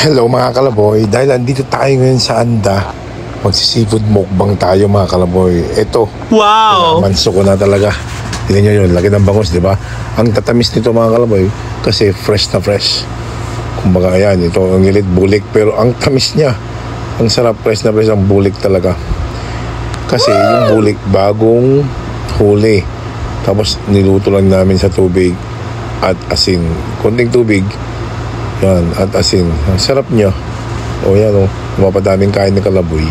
Hello mga kalaboy, dahil andito tayo ngayon sa Anda, magsi-seafood mukbang tayo mga kalaboy. Ito, wow! manso ko na talaga. Tingnan nyo yun, laki ng bangus, di ba? Ang tatamis nito mga kalaboy, kasi fresh na fresh. Kumbaga yan, ito ang gilit bulik, pero ang tamis niya. Ang sarap, fresh na fresh ang bulik talaga. Kasi yung bulik, bagong huli. Tapos niluto lang namin sa tubig at asin. Konting tubig, yan, at asin. Ang sarap niya. O yan o, mapadaming kain ng kalaboy.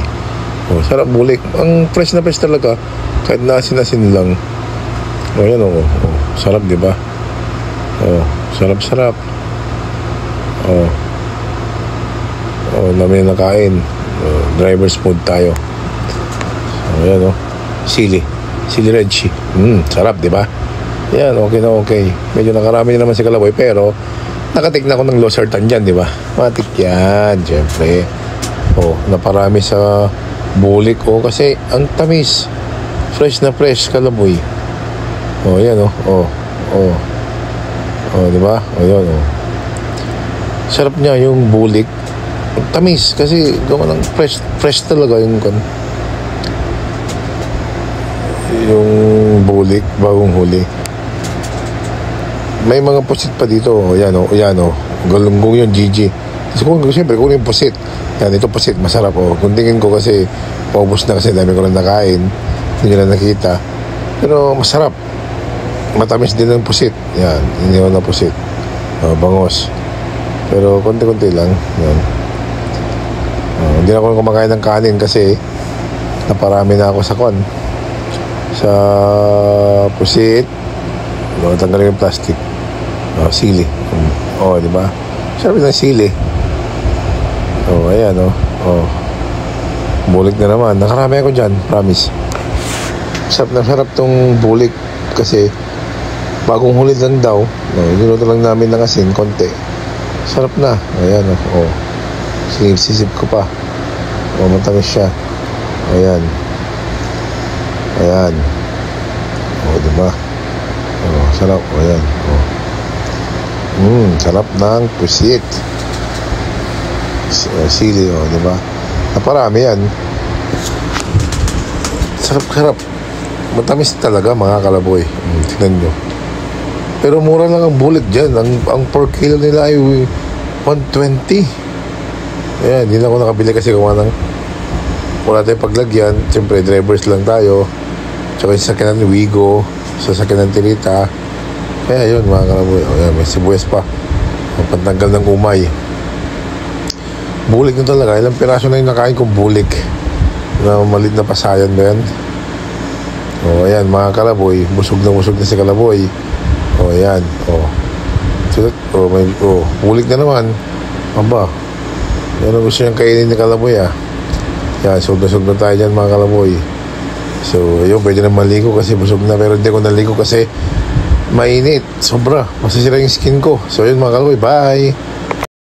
O, sarap bulik. Ang fresh na fresh talaga. Kahit na asin-asin lang. O yan o, sarap diba? O, sarap-sarap. Namin na kain. Driver's mode tayo. O yan o, sili red chili. Sarap diba? Yan, okay na okay. Medyo nakarami naman si kalaboy, pero nakatik na ako ng losartan dyan, di ba? Matik yan, syempre. Naparami sa bulik, kasi ang tamis. Fresh na fresh, kalaboy. Yan, di ba? Yan, sarap niya yung bulik. Ang tamis, kasi gawa ng fresh talaga yung bulik, bagong huli. May mga pusit pa dito. Yan. Galunggong yung Gigi. Siyempre, kung yung pusit. Yan, ito pusit. Masarap. Kung tingin ko kasi, paubos na kasi dami ko lang nakain. Hindi nyo lang nakita. Pero masarap. Matamis din ang pusit. Yan. Hindi ko na pusit. Bangos. Pero konti-konti lang. Yan. Hindi na ako kumakain ng kanin kasi naparami na ako sa sa pusit. Tanggalin yung plastic. Sili. Di ba? Sarap ng sili. Ayan, bulik na naman. Nakarami ako dyan, promise. Sarap na sarap tong bulik kasi bagong huli lang daw. Niluto lang namin ng asin, konti. Sarap na. Ayan, sisip ko pa. Matamis siya. Ayan. Di ba? Sarap. Ayan. Sarap ng pusit. Sili, di ba? Naparami yan. Sarap. Matamis talaga mga kalaboy. Tignan nyo. Pero mura lang ang bulik dyan. Ang per kilo nila ay 120. Ayan, hindi na ako nakabili kasi wala tayong paglagyan. Siyempre, drivers lang tayo. Tsaka yung sakyanan ni Wigo, sa sakyanan ni Tirita. Kaya yun mga kalaboy. Ayan, may sibuyas pa. Pantanggal ng umay. Bulik na talaga. Ilang piraso na yung nakain kong bulik. Na malit na pasayan ba yan? Ayan mga kalaboy. Busog na si kalaboy. Ayan. Bulik na naman. Aba. Yan ang gusto niyang kainin ni kalaboy, Yan, sug na tayo dyan mga kalaboy. So, ayun, pwede na maligo kasi busog na. Pero hindi ako naligo kasi mainit. Sobra. Masasira yung skin ko. So, yun mga kalaboy. Bye!